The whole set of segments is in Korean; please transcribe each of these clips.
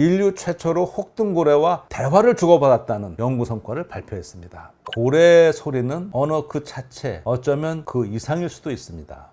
인류 최초로 혹등고래와 대화를 주고받았다는 연구 성과를 발표했습니다. 고래 소리는 언어 그 자체, 어쩌면 그 이상일 수도 있습니다.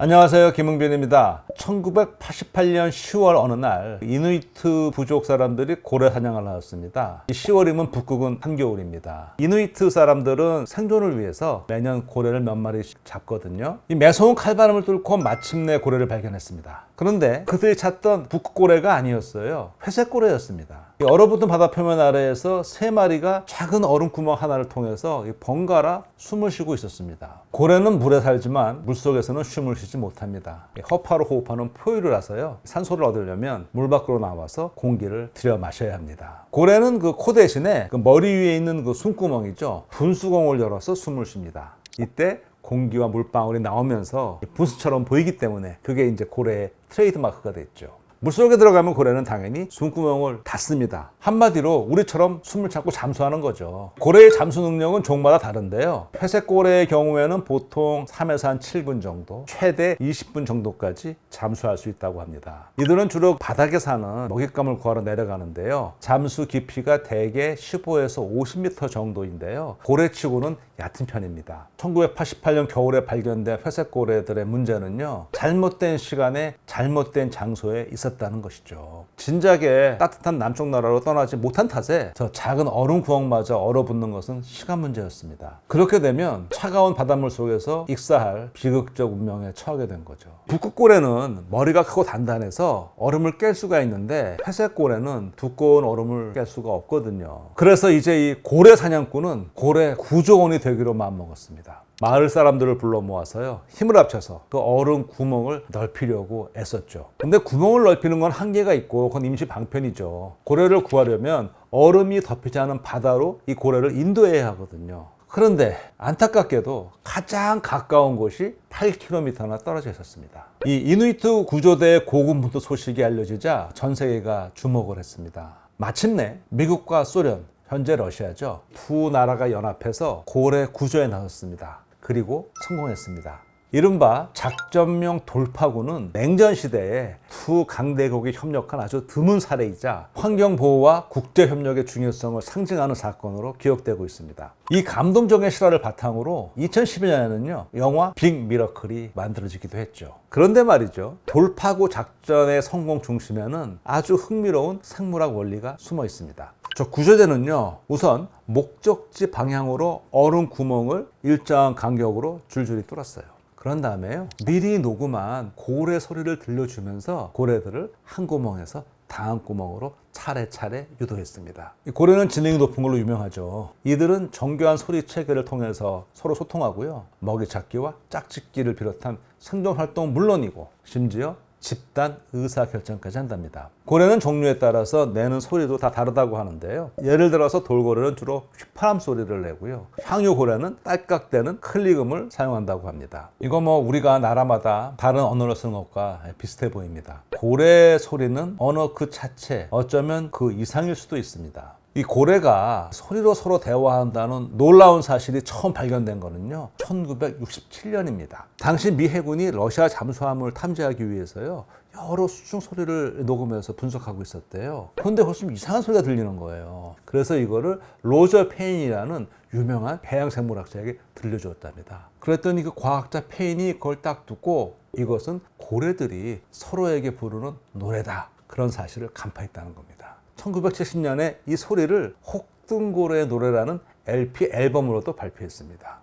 안녕하세요, 김흥빈입니다. 1988년 10월 어느 날 이누이트 부족 사람들이 고래 사냥을 하였습니다. 10월이면 북극은 한겨울입니다. 이누이트 사람들은 생존을 위해서 매년 고래를 몇 마리씩 잡거든요. 이 매서운 칼바람을 뚫고 마침내 고래를 발견했습니다. 그런데 그들이 찾던 북극고래가 아니었어요. 회색고래였습니다. 얼어붙은 바다 표면 아래에서 3마리가 작은 얼음 구멍 하나를 통해서 번갈아 숨을 쉬고 있었습니다. 고래는 물에 살지만 물속에서는 숨을 쉬지 못합니다. 허파로 호흡하는 포유류라서요. 산소를 얻으려면 물 밖으로 나와서 공기를 들여 마셔야 합니다. 고래는 그 코 대신에 그 머리 위에 있는 그 숨구멍이죠. 분수공을 열어서 숨을 쉽니다. 이때 공기와 물방울이 나오면서 분수처럼 보이기 때문에 그게 이제 고래의 트레이드 마크가 됐죠. 물속에 들어가면 고래는 당연히 숨구멍을 닫습니다. 한마디로 우리처럼 숨을 참고 잠수하는 거죠. 고래의 잠수 능력은 종마다 다른데요. 회색고래의 경우에는 보통 3에서 한 7분 정도, 최대 20분 정도까지 잠수할 수 있다고 합니다. 이들은 주로 바닥에 사는 먹잇감을 구하러 내려가는데요. 잠수 깊이가 대개 15에서 50m 정도인데요. 고래치고는 얕은 편입니다. 1988년 겨울에 발견된 회색고래들의 문제는요, 잘못된 시간에 잘못된 장소에 있었다는 것이죠. 진작에 따뜻한 남쪽 나라로 떠나지 못한 탓에 저 작은 얼음 구멍마저 얼어붙는 것은 시간 문제였습니다. 그렇게 되면 차가운 바닷물 속에서 익사할 비극적 운명에 처하게 된 거죠. 북극고래는 머리가 크고 단단해서 얼음을 깰 수가 있는데 회색고래는 두꺼운 얼음을 깰 수가 없거든요. 그래서 이제 이 고래 사냥꾼은 고래 구조원이 되기로 마음먹었습니다. 마을 사람들을 불러 모아서요, 힘을 합쳐서 그 얼음 구멍을 넓히려고 애썼죠. 근데 구멍을 넓히는 건 한계가 있고 그건 임시 방편이죠. 고래를 구하려면 얼음이 덮이지 않은 바다로 이 고래를 인도해야 하거든요. 그런데 안타깝게도 가장 가까운 곳이 8km나 떨어져 있었습니다. 이 이누이트 구조대의 고군분투 소식이 알려지자 전 세계가 주목을 했습니다. 마침내 미국과 소련, 현재 러시아죠, 두 나라가 연합해서 고래 구조에 나섰습니다. 그리고 성공했습니다. 이른바 작전명 돌파구는 냉전 시대에 두 강대국이 협력한 아주 드문 사례이자 환경보호와 국제협력의 중요성을 상징하는 사건으로 기억되고 있습니다. 이 감동적인 실화를 바탕으로 2012년에는요, 영화 빅 미러클이 만들어지기도 했죠. 그런데 말이죠, 돌파구 작전의 성공 중심에는 아주 흥미로운 생물학 원리가 숨어 있습니다. 저 구조대는요, 우선 목적지 방향으로 얼음 구멍을 일정한 간격으로 줄줄이 뚫었어요. 그런 다음에요, 미리 녹음한 고래 소리를 들려주면서 고래들을 한 구멍에서 다음 구멍으로 차례차례 유도했습니다. 이 고래는 지능이 높은 걸로 유명하죠. 이들은 정교한 소리 체계를 통해서 서로 소통하고요, 먹이 찾기와 짝짓기를 비롯한 생존 활동은 물론이고 심지어 집단 의사결정까지 한답니다. 고래는 종류에 따라서 내는 소리도 다 다르다고 하는데요. 예를 들어서 돌고래는 주로 휘파람 소리를 내고요, 향유고래는 딸깍대는 클릭음을 사용한다고 합니다. 이거 우리가 나라마다 다른 언어를 쓰는 것과 비슷해 보입니다. 고래 소리는 언어 그 자체, 어쩌면 그 이상일 수도 있습니다. 이 고래가 소리로 서로 대화한다는 놀라운 사실이 처음 발견된 거는요, 1967년입니다. 당시 미 해군이 러시아 잠수함을 탐지하기 위해서요, 여러 수중 소리를 녹음해서 분석하고 있었대요. 그런데 벌써 이상한 소리가 들리는 거예요. 그래서 이거를 로저 페인이라는 유명한 해양생물학자에게 들려주었답니다. 그랬더니 그 과학자 페인이 그걸 딱 듣고 이것은 고래들이 서로에게 부르는 노래다, 그런 사실을 간파했다는 겁니다. 1970년에 이 소리를 혹등고래의 노래라는 LP 앨범으로도 발표했습니다.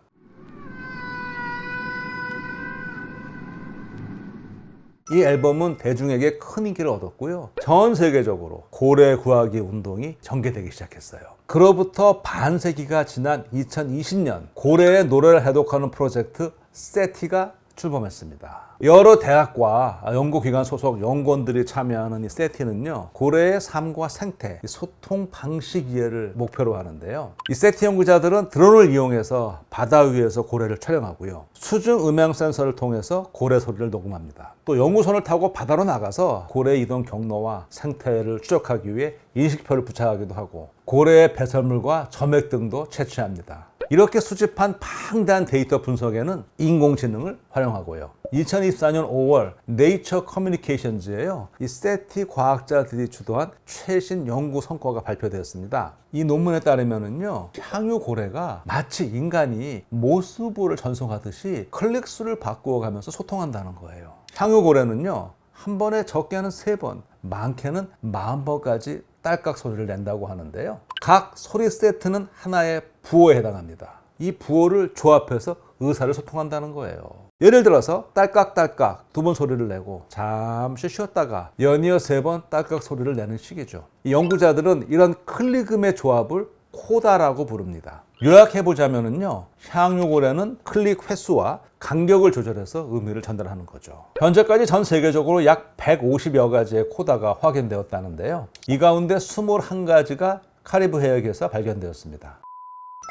이 앨범은 대중에게 큰 인기를 얻었고요, 전 세계적으로 고래 구하기 운동이 전개되기 시작했어요. 그로부터 반세기가 지난 2020년, 고래의 노래를 해독하는 프로젝트 세티가 출범했습니다. 여러 대학과 연구기관 소속 연구원들이 참여하는 이 세티는요, 고래의 삶과 생태, 소통 방식 이해를 목표로 하는데요. 이 세티 연구자들은 드론을 이용해서 바다 위에서 고래를 촬영하고요, 수중 음향 센서를 통해서 고래 소리를 녹음합니다. 또 연구선을 타고 바다로 나가서 고래 이동 경로와 생태를 추적하기 위해 인식표를 부착하기도 하고 고래의 배설물과 점액 등도 채취합니다. 이렇게 수집한 방대한 데이터 분석에는 인공지능을 활용하고요. 2024년 5월 네이처 커뮤니케이션즈에요. 이 세티 과학자들이 주도한 최신 연구 성과가 발표되었습니다. 이 논문에 따르면은요, 향유 고래가 마치 인간이 모스보를 전송하듯이 클릭 수를 바꾸어 가면서 소통한다는 거예요. 향유 고래는요, 한 번에 적게는 3번, 많게는 40번까지 딸깍 소리를 낸다고 하는데요. 각 소리 세트는 하나의 부호에 해당합니다. 이 부호를 조합해서 의사를 소통한다는 거예요. 예를 들어서 딸깍딸깍 2번 소리를 내고 잠시 쉬었다가 연이어 3번 딸깍 소리를 내는 식이죠. 이 연구자들은 이런 클릭음의 조합을 코다라고 부릅니다. 요약해보자면요, 향유고래는 클릭 횟수와 간격을 조절해서 의미를 전달하는 거죠. 현재까지 전 세계적으로 약 150여 가지의 코다가 확인되었다는데요. 이 가운데 21가지가 카리브 해역에서 발견되었습니다.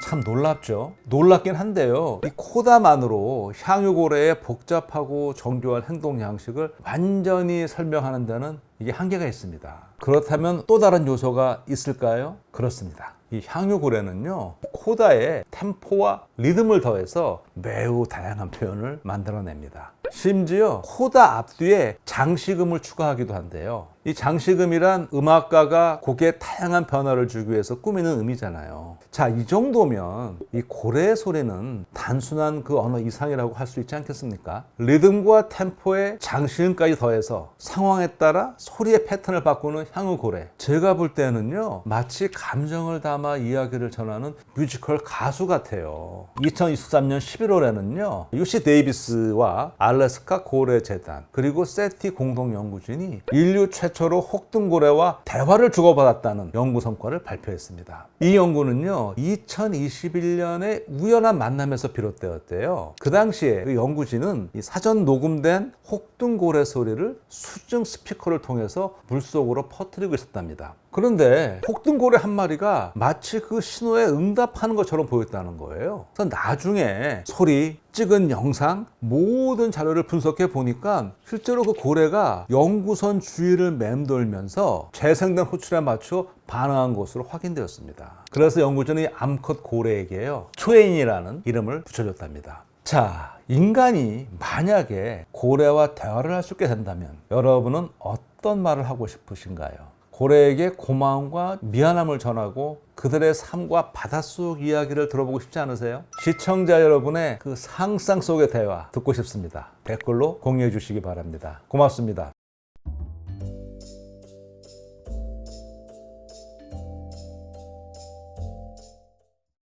참 놀랍죠? 놀랍긴 한데요, 이 코다만으로 향유고래의 복잡하고 정교한 행동 양식을 완전히 설명하는 데는 이게 한계가 있습니다. 그렇다면 또 다른 요소가 있을까요? 그렇습니다. 이 향유고래는요, 코다에 템포와 리듬을 더해서 매우 다양한 표현을 만들어냅니다. 심지어 코다 앞뒤에 장식음을 추가하기도 한데요. 이 장식음이란 음악가가 곡에 다양한 변화를 주기 위해서 꾸미는 음이잖아요. 자, 이 정도면 이 고래의 소리는 단순한 그 언어 이상이라고 할 수 있지 않겠습니까? 리듬과 템포에 장식음까지 더해서 상황에 따라 소리의 패턴을 바꾸는 향유고래. 제가 볼 때는요, 마치 감정을 담아 이야기를 전하는 뮤지컬 가수 같아요. 2023년 11월에는요, UC 데이비스와 알래스카 고래 재단 그리고 세티 공동연구진이 인류 최초로 혹등고래와 대화를 주고받았다는 연구 성과를 발표했습니다. 이 연구는요, 2021년에 우연한 만남에서 비롯되었대요. 그 당시에 그 연구진은 이 사전 녹음된 혹등고래 소리를 수증 스피커를 통해서 물속으로 퍼뜨리고 있었답니다. 그런데 혹등고래 한 마리가 마치 그 신호에 응답하는 것처럼 보였다는 거예요. 그래서 나중에 소리, 찍은 영상, 모든 자료를 분석해 보니까 실제로 그 고래가 연구선 주위를 맴돌면서 재생된 호출에 맞춰 반응한 것으로 확인되었습니다. 그래서 연구진이 암컷 고래에게요, 초애인이라는 이름을 붙여줬답니다. 자, 인간이 만약에 고래와 대화를 할 수 있게 된다면 여러분은 어떤 말을 하고 싶으신가요? 고래에게 고마움과 미안함을 전하고 그들의 삶과 바닷속 이야기를 들어보고 싶지 않으세요? 시청자 여러분의 그 상상 속의 대화 듣고 싶습니다. 댓글로 공유해 주시기 바랍니다. 고맙습니다.